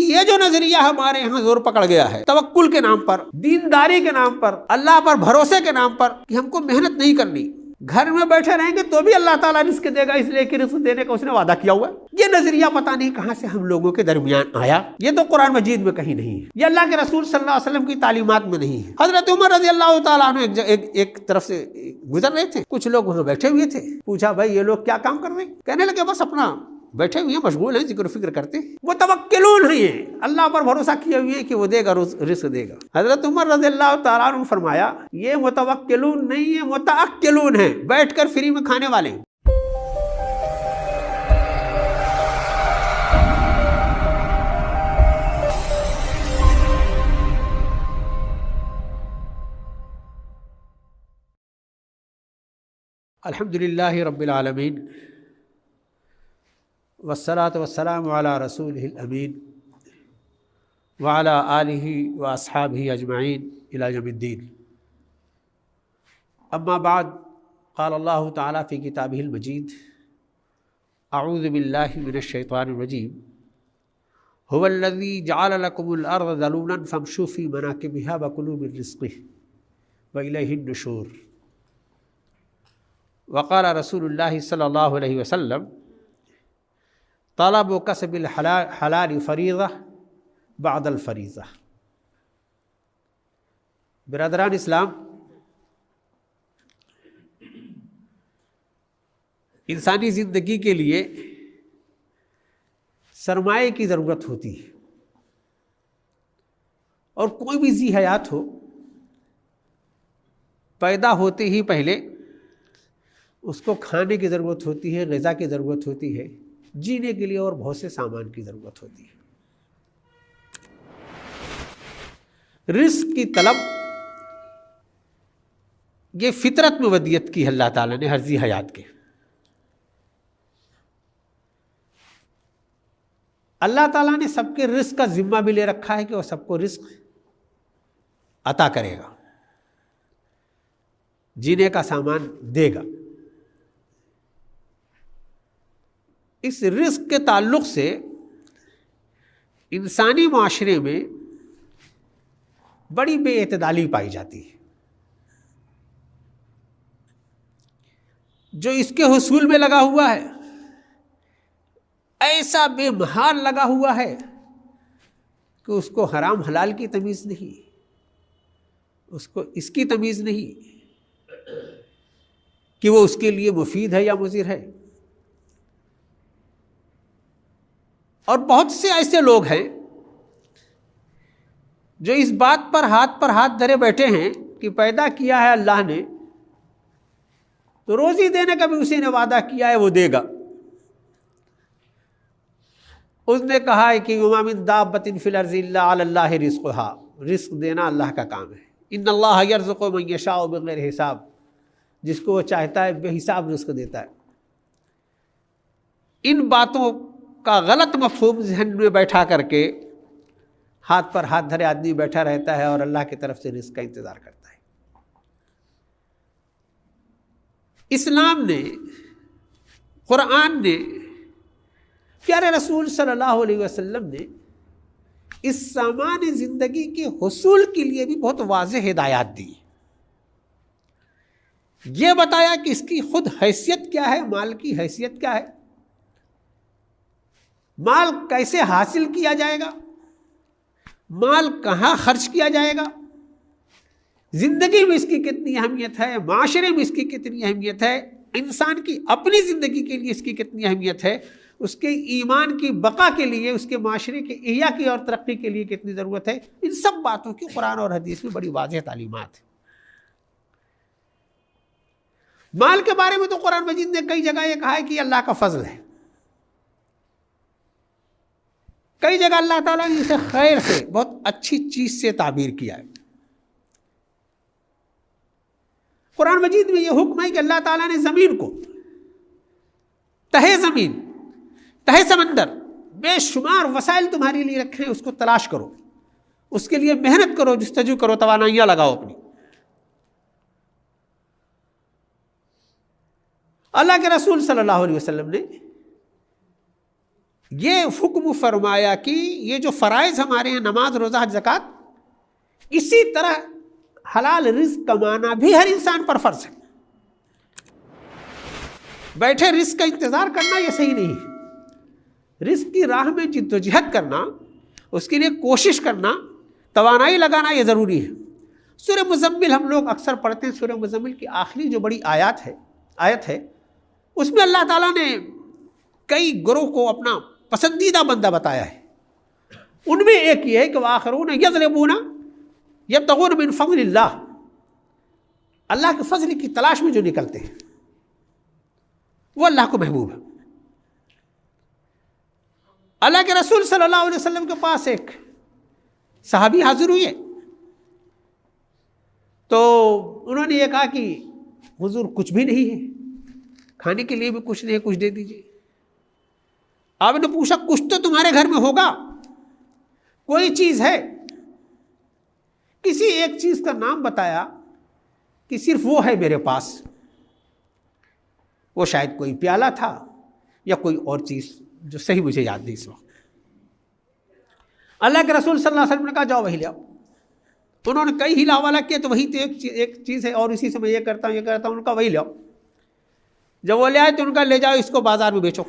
یہ جو نظریہ ہمارے یہاں زور پکڑ گیا ہے توکل کے نام پر، دینداری کے نام پر، اللہ پر بھروسے کے نام پر، کہ ہم کو محنت نہیں کرنی، گھر میں بیٹھے رہیں گے تو بھی اللہ تعالیٰ رزق دے گا، اس لیے کہ رزق دینے کا اس نے وعدہ کیا ہوا ہے، یہ نظریہ پتہ نہیں کہاں سے ہم لوگوں کے درمیان آیا۔ یہ تو قرآن مجید میں کہیں نہیں ہے، یہ اللہ کے رسول صلی اللہ علیہ وسلم کی تعلیمات میں نہیں ہے۔ حضرت عمر رضی اللہ تعالیٰ عنہ ایک طرف سے گزر رہے تھے، کچھ لوگ وہاں بیٹھے ہوئے تھے، پوچھا بھائی یہ لوگ کیا کام کر رہے ہیں؟ کہنے لگے بس اپنا بیٹھے ہوئے ہیں، مشغول ہیں، ذکر و فکر کرتے ہیں، متوکلون ہیں، اللہ پر بھروسہ کیے ہوئے ہیں کہ وہ دے گا، رزق دے گا۔ حضرت عمر رضی اللہ تعالیٰ عنہ فرمایا یہ متوکلون نہیں ہے، متعکلون ہیں، بیٹھ کر فری میں کھانے والے ہیں۔ الحمدللہ رب العالمین والصلاة والسلام علی رسولہ الامین وعلی آلہ واصحابہ اجمعین الی یوم الدین۔ اما بعد، قال اللہ تعالی فی کتابہ المجید اعوذ باللہ من الشیطان الرجیم هو الذی جعل لکم الارض ذلولا فامشوا فی مناکبها وکلوا من رزقہ والیہ النشور۔ وقال رسول اللہ صلی اللہ علیہ وسلم طلب کسب الحلال فریضہ بعد الفریضہ۔ برادران اسلام، انسانی زندگی کے لیے سرمایے کی ضرورت ہوتی ہے، اور کوئی بھی ذی حیات ہو پیدا ہوتے ہی پہلے اس کو کھانے کی ضرورت ہوتی ہے، غذا کی ضرورت ہوتی ہے، جینے کے لیے اور بہت سے سامان کی ضرورت ہوتی ہے۔ رزق کی طلب یہ فطرت میں ودیت کی ہے اللہ تعالیٰ نے ہر ذی حیات کے۔ اللہ تعالیٰ نے سب کے رزق کا ذمہ بھی لے رکھا ہے کہ وہ سب کو رزق عطا کرے گا، جینے کا سامان دے گا۔ اس رزق کے تعلق سے انسانی معاشرے میں بڑی بے اعتدالی پائی جاتی ہے۔ جو اس کے حصول میں لگا ہوا ہے ایسا بے مہار لگا ہوا ہے کہ اس کو حرام حلال کی تمیز نہیں، اس کو اس کی تمیز نہیں کہ وہ اس کے لیے مفید ہے یا مضر ہے۔ اور بہت سے ایسے لوگ ہیں جو اس بات پر ہاتھ دھرے بیٹھے ہیں کہ پیدا کیا ہے اللہ نے تو روزی دینے کا بھی اسی نے وعدہ کیا ہے، وہ دے گا۔ اس نے کہا ہے کہ وَمَا مِن دَابَّةٍ فِي الْأَرْضِ إِلَّا عَلَى اللَّهِ رِزْقُهَا، رزق دینا اللہ کا کام ہے۔ إِنَّ اللَّهَ يَرْزُقُ مَن يَشَاءُ بِغَيْرِ حساب، جس کو وہ چاہتا ہے بے حساب رزق دیتا ہے۔ ان باتوں کا غلط مفہوم ذہن میں بیٹھا کر کے ہاتھ پر ہاتھ دھرے آدمی بیٹھا رہتا ہے اور اللہ کی طرف سے رزق کا انتظار کرتا ہے۔ اسلام نے، قرآن نے، پیارے رسول صلی اللہ علیہ وسلم نے اس سامان زندگی کے حصول کے لیے بھی بہت واضح ہدایات دی۔ یہ بتایا کہ اس کی خود حیثیت کیا ہے، مال کی حیثیت کیا ہے، مال کیسے حاصل کیا جائے گا، مال کہاں خرچ کیا جائے گا، زندگی میں اس کی کتنی اہمیت ہے، معاشرے میں اس کی کتنی اہمیت ہے، انسان کی اپنی زندگی کے لیے اس کی کتنی اہمیت ہے، اس کے ایمان کی بقا کے لیے، اس کے معاشرے کے احیا کی اور ترقی کے لیے کتنی ضرورت ہے۔ ان سب باتوں کی قرآن اور حدیث میں بڑی واضح تعلیمات ہیں۔ مال کے بارے میں تو قرآن مجید نے کئی جگہ یہ کہا ہے کہ یہ اللہ کا فضل ہے، کئی جگہ اللہ تعالیٰ نے اسے خیر سے، بہت اچھی چیز سے تعبیر کیا ہے۔ قرآن مجید میں یہ حکم ہے کہ اللہ تعالیٰ نے زمین کو، تہے زمین، تہے سمندر، بے شمار وسائل تمہارے لیے رکھے ہیں، اس کو تلاش کرو، اس کے لیے محنت کرو، جستجو کرو، توانائیاں لگاؤ اپنی۔ اللہ کے رسول صلی اللہ علیہ وسلم نے یہ حکم فرمایا کہ یہ جو فرائض ہمارے ہیں نماز روزہ حج زکوٰۃ، اسی طرح حلال رزق کمانا بھی ہر انسان پر فرض ہے۔ بیٹھے رزق کا انتظار کرنا یہ صحیح نہیں ہے۔ رزق کی راہ میں جدوجہد کرنا، اس کے لیے کوشش کرنا، توانائی لگانا یہ ضروری ہے۔ سورہ مزمل ہم لوگ اکثر پڑھتے ہیں، سورہ مزمل کی آخری جو بڑی آیت ہے اس میں اللہ تعالیٰ نے کئی گروہ کو اپنا پسندیدہ بندہ بتایا ہے۔ ان میں ایک یہ ہے کہ وآخرون یضربون یبتغون من فضل اللہ، اللہ کے فضل کی تلاش میں جو نکلتے ہیں وہ اللہ کو محبوب ہے۔ اللہ کے رسول صلی اللہ علیہ وسلم کے پاس ایک صحابی حاضر ہوئے تو انہوں نے یہ کہا کہ حضور کچھ بھی نہیں ہے، کھانے کے لیے بھی کچھ نہیں ہے، کچھ دے دیجیے۔ آپ نے پوچھا کچھ تو تمہارے گھر میں ہوگا، کوئی چیز ہے؟ کسی ایک چیز کا نام بتایا کہ صرف وہ ہے میرے پاس۔ وہ شاید کوئی پیالہ تھا یا کوئی اور چیز جو صحیح مجھے یاد نہیں اس وقت۔ اللہ کے رسول صلی اللہ علیہ وسلم نے کہا جاؤ وہی لاؤ۔ انہوں نے کئی ہلا والا کیا تو وہی تو ایک چیز ہے، اور اسی سے میں یہ کرتا ہوں ان کا وہی لاؤ۔ جب وہ لے آئے تو ان کا لے جاؤ، اس کو بازار میں بیچو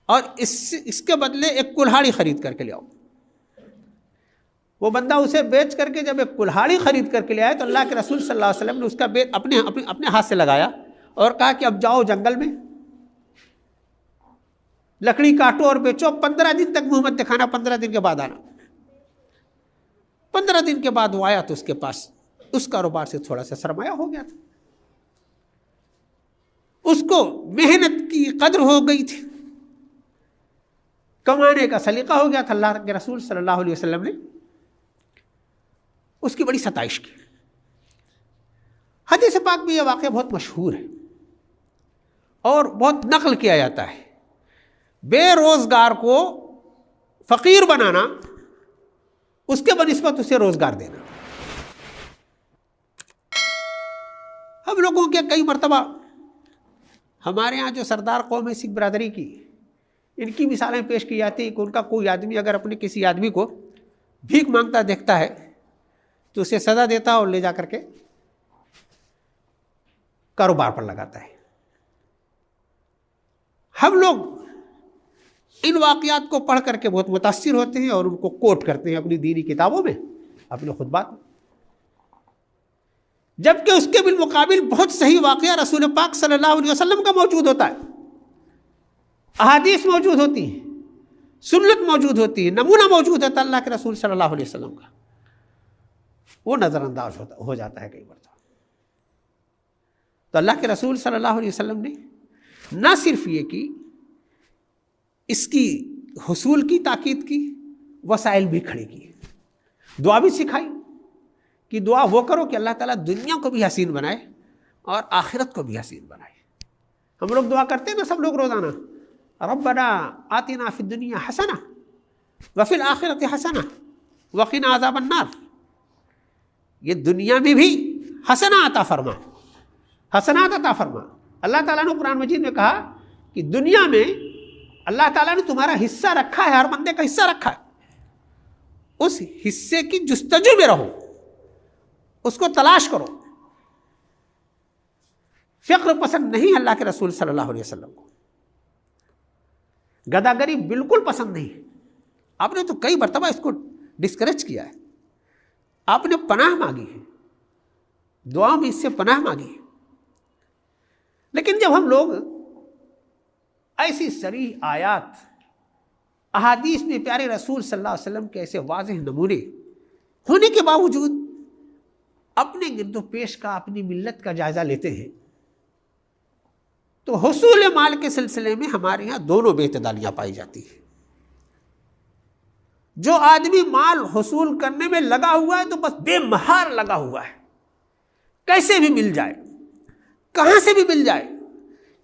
اور اس کے بدلے ایک کلہاڑی خرید کر کے لے آؤ۔ وہ بندہ اسے بیچ کر کے جب ایک کلہاڑی خرید کر کے لے آئے تو اللہ کے رسول صلی اللہ علیہ وسلم نے اس کا بیچ اپنے ہاتھ سے لگایا اور کہا کہ اب جاؤ جنگل میں، لکڑی کاٹو اور بیچو، 15 دن تک منہ مت دکھانا، 15 دن کے بعد آنا۔ 15 دن کے بعد وہ آیا تو اس کے پاس اس کاروبار سے تھوڑا سا سرمایہ ہو گیا تھا، اس کو محنت کی قدر ہو گئی تھی، کمانے کا سلیقہ ہو گیا تھا۔ اللہ کے رسول صلی اللہ علیہ وسلم نے اس کی بڑی ستائش کی۔ حدیث پاک میں یہ واقعہ بہت مشہور ہے اور بہت نقل کیا جاتا ہے۔ بے روزگار کو فقیر بنانا، اس کے بنسبت اسے روزگار دینا۔ ہم لوگوں کے کئی مرتبہ ہمارے ہاں جو سردار قوم ہے سکھ برادری کی، ان کی مثالیں پیش کی جاتی ہیں کہ ان کا کوئی آدمی اگر اپنے کسی آدمی کو بھیک مانگتا دیکھتا ہے تو اسے سزا دیتا اور لے جا کر کے کاروبار پر لگاتا ہے۔ ہم لوگ ان واقعات کو پڑھ کر کے بہت متاثر ہوتے ہیں اور ان کو کوٹ کرتے ہیں اپنی دینی کتابوں میں، اپنے خطبات میں، جبکہ اس کے بالمقابل بہت صحیح واقعہ رسول پاک صلی اللہ علیہ وسلم کا موجود ہوتا ہے، احادیث موجود ہوتی ہیں، سنت موجود ہوتی ہے، نمونہ موجود ہوتا ہے اللہ کے رسول صلی اللہ علیہ وسلم کا، وہ نظر انداز ہو جاتا ہے کئی مرتبہ۔ تو اللہ کے رسول صلی اللہ علیہ وسلم نے نہ صرف یہ کہ اس کی حصول کی تاکید کی، وسائل بھی کھڑے کیے، دعا بھی سکھائی کہ دعا وہ کرو کہ اللہ تعالیٰ دنیا کو بھی حسین بنائے اور آخرت کو بھی حسین بنائے۔ ہم لوگ دعا کرتے ہیں نا سب لوگ روزانہ، ربنا آتنا فی الدنیا حسنہ وفی الآخرۃ حسنہ وقنا عذاب النار۔ یہ دنیا میں بھی حسنہ عطا فرما، حسنات عطا فرما۔ اللہ تعالیٰ نے قرآن مجید میں کہا کہ دنیا میں اللہ تعالیٰ نے تمہارا حصہ رکھا ہے، ہر بندے کا حصہ رکھا ہے، اس حصے کی جستجو میں رہو، اس کو تلاش کرو۔ فقر پسند نہیں اللہ کے رسول صلی اللہ علیہ وسلم کو، گداگری بالکل پسند نہیں۔ آپ نے تو کئی مرتبہ اس کو ڈسکریج کیا ہے، آپ نے پناہ مانگی ہے، دعا میں اس سے پناہ مانگی ہے۔ لیکن جب ہم لوگ ایسی صریح آیات، احادیث میں پیارے رسول صلی اللہ علیہ وسلم کے ایسے واضح نمونے ہونے کے باوجود اپنے گرد و پیش کا، اپنی ملت کا جائزہ لیتے ہیں تو حصول مال کے سلسلے میں ہمارے یہاں دونوں بے اعتدالیاں پائی جاتی ہیں۔ جو آدمی مال حصول کرنے میں لگا ہوا ہے تو بس بے مہار لگا ہوا ہے، کیسے بھی مل جائے، کہاں سے بھی مل جائے،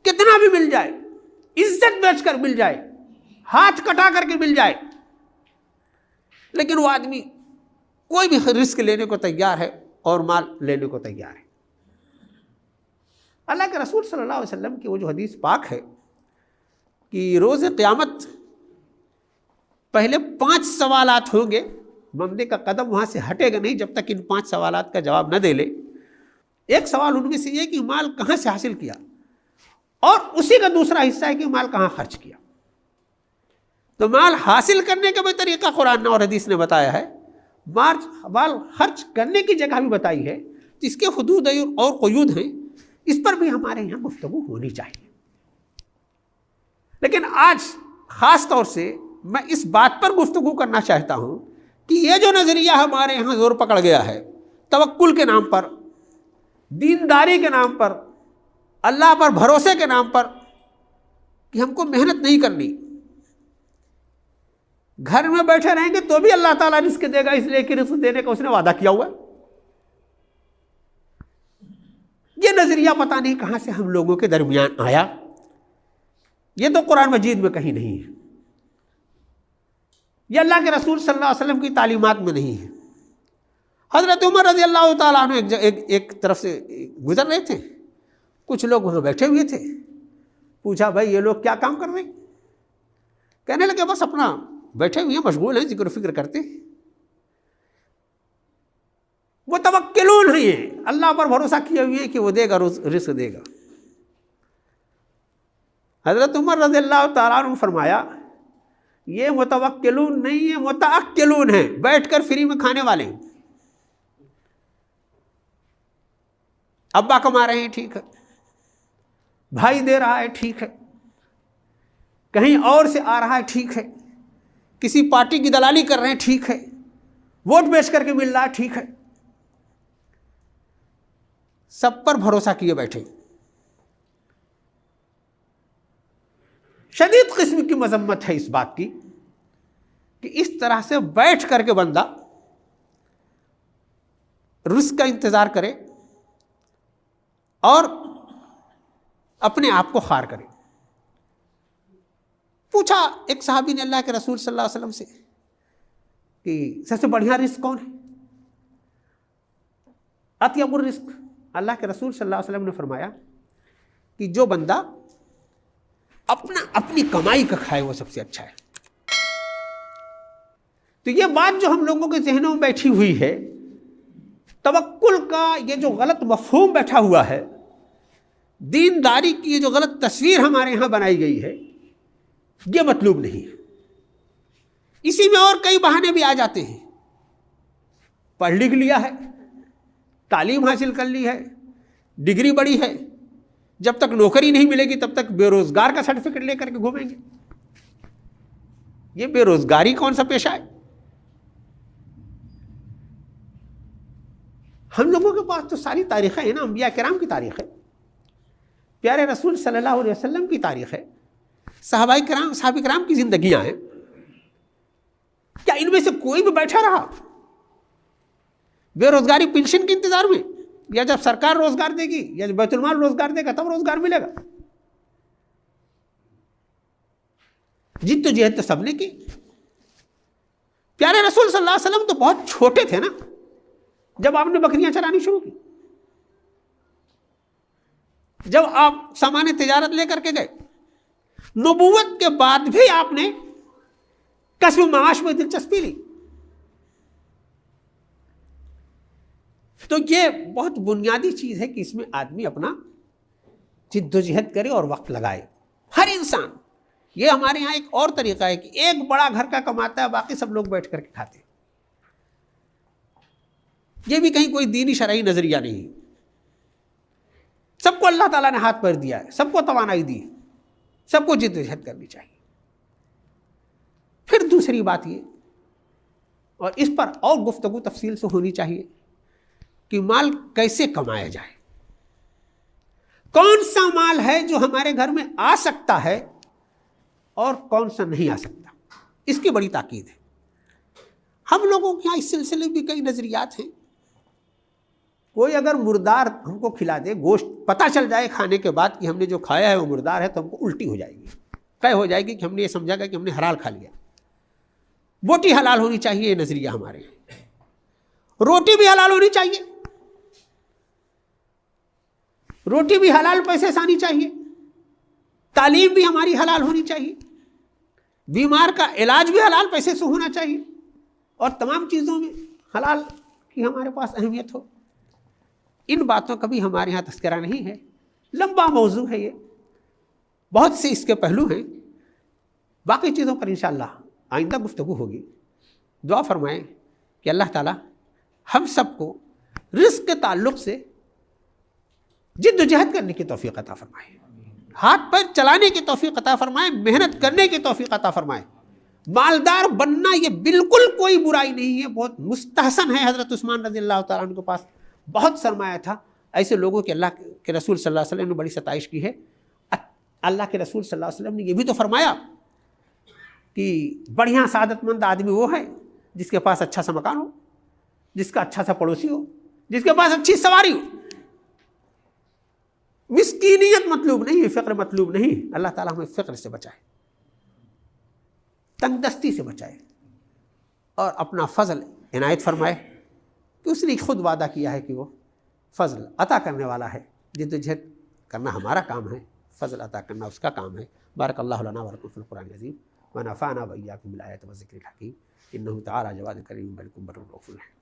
کتنا بھی مل جائے، عزت بیچ کر مل جائے، ہاتھ کٹا کر کے مل جائے، لیکن وہ آدمی کوئی بھی رسک لینے کو تیار ہے اور مال لینے کو تیار ہے۔ اللہ کے رسول صلی اللہ علیہ وسلم کی وہ جو حدیث پاک ہے کہ روز قیامت پہلے 5 سوالات ہوں گے، بندے کا قدم وہاں سے ہٹے گا نہیں جب تک ان 5 سوالات کا جواب نہ دے لے۔ ایک سوال ان میں سے یہ کہ مال کہاں سے حاصل کیا، اور اسی کا دوسرا حصہ ہے کہ مال کہاں خرچ کیا۔ تو مال حاصل کرنے کا بھی طریقہ قرآن اور حدیث نے بتایا ہے، مال خرچ کرنے کی جگہ بھی بتائی ہے، تو اس کے حدود اور قیود ہیں، اس پر بھی ہمارے یہاں گفتگو ہونی چاہیے۔ لیکن آج خاص طور سے میں اس بات پر گفتگو کرنا چاہتا ہوں کہ یہ جو نظریہ ہمارے یہاں زور پکڑ گیا ہے، توکل کے نام پر، دینداری کے نام پر، اللہ پر بھروسے کے نام پر، کہ ہم کو محنت نہیں کرنی، گھر میں بیٹھے رہیں گے تو بھی اللہ تعالیٰ رزق دے گا، اس لیے کہ رزق دینے کا اس نے وعدہ کیا ہوا ہے۔ یہ نظریہ پتہ نہیں کہاں سے ہم لوگوں کے درمیان آیا، یہ تو قرآن مجید میں کہیں نہیں ہے، یہ اللہ کے رسول صلی اللہ علیہ وسلم کی تعلیمات میں نہیں ہے۔ حضرت عمر رضی اللہ تعالیٰ عنہ ایک طرف سے گزر رہے تھے، کچھ لوگ وہاں بیٹھے ہوئے تھے، پوچھا بھائی یہ لوگ کیا کام کر رہے ہیں؟ کہنے لگے بس اپنا بیٹھے ہوئے ہیں، مشغول ہیں، ذکر و فکر کرتے ہیں۔ وہ توکلون ہیں، اللہ پر بھروسہ کیے ہوئے ہیں کہ وہ دے گا، رزق دے گا۔ حضرت عمر رضی اللہ تعالیٰ عنہ فرمایا یہ متوکلون نہیں، یہ متعکلون ہیں، بیٹھ کر فری میں کھانے والے ہیں۔ ابا کما رہے ہیں، ٹھیک ہے، بھائی دے رہا ہے، ٹھیک ہے، کہیں اور سے آ رہا ہے، ٹھیک ہے، کسی پارٹی کی دلالی کر رہے ہیں، ٹھیک ہے، ووٹ بیچ کر کے مل رہا ہے، ٹھیک ہے، سب پر بھروسہ کیے بیٹھے۔ شدید قسم کی مذمت ہے اس بات کی کہ اس طرح سے بیٹھ کر کے بندہ رزق کا انتظار کرے اور اپنے آپ کو خوار کرے۔ پوچھا ایک صحابی نے اللہ کے رسول صلی اللہ علیہ وسلم سے کہ سب سے بڑھیا رزق کون ہے؟ اطیب الرزق، اللہ کے رسول صلی اللہ علیہ وسلم نے فرمایا کہ جو بندہ اپنی کمائی کا کھائے وہ سب سے اچھا ہے۔ تو یہ بات جو ہم لوگوں کے ذہنوں میں بیٹھی ہوئی ہے، توکل کا یہ جو غلط مفہوم بیٹھا ہوا ہے، دینداری کی یہ جو غلط تصویر ہمارے ہاں بنائی گئی ہے، یہ مطلوب نہیں ہے۔ اسی میں اور کئی بہانے بھی آ جاتے ہیں، پڑھ لکھ لیا ہے، تعلیم حاصل کر لی ہے، ڈگری بڑی ہے، جب تک نوکری نہیں ملے گی تب تک بے روزگار کا سرٹیفکیٹ لے کر کے گھومیں گے۔ یہ بے روزگاری کون سا پیشہ ہے؟ ہم لوگوں کے پاس تو ساری تاریخیں ہیں نا، انبیاء کرام کی تاریخ ہے، پیارے رسول صلی اللہ علیہ وسلم کی تاریخ ہے، صحابہ کرام کی زندگیاں ہیں۔ کیا ان میں سے کوئی بھی بیٹھا رہا بے روزگاری پنشن کے انتظار میں، یا جب سرکار روزگار دے گی یا بیت المال روزگار دے گا تب روزگار ملے گا؟ جد تو جہد تو سب نے کی۔ پیارے رسول صلی اللہ علیہ وسلم تو بہت چھوٹے تھے نا جب آپ نے بکریاں چرانی شروع کی، جب آپ سامان تجارت لے کر کے گئے۔ نبوت کے بعد بھی آپ نے کسب معاش میں دلچسپی لی۔ تو یہ بہت بنیادی چیز ہے کہ اس میں آدمی اپنا جد و جہد کرے اور وقت لگائے، ہر انسان۔ یہ ہمارے یہاں ایک اور طریقہ ہے کہ ایک بڑا گھر کا کماتا ہے، باقی سب لوگ بیٹھ کر کے کھاتے ہیں۔ یہ بھی کہیں کوئی دینی شرعی نظریہ نہیں۔ سب کو اللہ تعالیٰ نے ہاتھ پیر دیا ہے، سب کو توانائی دی ہے، سب کو جد و جہد کرنی چاہیے۔ پھر دوسری بات یہ، اور اس پر اور گفتگو تفصیل سے ہونی چاہیے، کہ مال کیسے کمایا جائے، کون سا مال ہے جو ہمارے گھر میں آ سکتا ہے اور کون سا نہیں آ سکتا، اس کی بڑی تاکید ہے۔ ہم لوگوں کے یہاں اس سلسلے بھی کئی نظریات ہیں۔ کوئی اگر مردار ہم کو کھلا دے، گوشت پتہ چل جائے کھانے کے بعد کہ ہم نے جو کھایا ہے وہ مردار ہے، تو ہم کو الٹی ہو جائے گی، قے ہو جائے گی کہ ہم نے یہ سمجھا گا کہ ہم نے حلال کھا لیا۔ بوٹی حلال ہونی چاہیے، یہ نظریہ ہمارے یہاں۔ روٹی بھی حلال ہونی چاہیے، روٹی بھی حلال پیسے سے آنی چاہیے، تعلیم بھی ہماری حلال ہونی چاہیے، بیمار کا علاج بھی حلال پیسے سے ہونا چاہیے، اور تمام چیزوں میں حلال کی ہمارے پاس اہمیت ہو۔ ان باتوں کا بھی ہمارے یہاں تذکرہ نہیں ہے، لمبا موضوع ہے یہ، بہت سے اس کے پہلو ہیں، باقی چیزوں پر انشاءاللہ آئندہ گفتگو ہوگی۔ دعا فرمائیں کہ اللہ تعالی ہم سب کو رزق کے تعلق سے جد و جہد کرنے کی توفیق عطا فرمائے، ہاتھ پیر چلانے کی توفیق عطا فرمائے، محنت کرنے کی توفیق عطا فرمائے۔ مالدار بننا یہ بالکل کوئی برائی نہیں ہے، بہت مستحسن ہے۔ حضرت عثمان رضی اللہ تعالیٰ عنہ کے پاس بہت سرمایہ تھا، ایسے لوگوں کے اللہ کے رسول صلی اللہ علیہ وسلم نے بڑی ستائش کی ہے۔ اللہ کے رسول صلی اللہ علیہ وسلم نے یہ بھی تو فرمایا کہ بڑھیا سعادت مند آدمی وہ ہے جس کے پاس اچھا سا مکان ہو، جس کا اچھا سا پڑوسی ہو، جس کے پاس اچھی سواری ہو۔ مسکینیت مطلوب نہیں ہے، فقر مطلوب نہیں۔ اللہ تعالیٰ ہمیں فقر سے بچائے، تنگ دستی سے بچائے، اور اپنا فضل عنایت فرمائے کہ اس نے خود وعدہ کیا ہے کہ وہ فضل عطا کرنے والا ہے۔ جد و جہد کرنا ہمارا کام ہے، فضل عطا کرنا اس کا کام ہے۔ بارک اللہ لنا ولکم فی القرآن العظیم ونفعنا وإیاکم بالآیات والذکر الحکیم، انہ تعالی جواد کریم بلکم بر الرؤوف الرحیم۔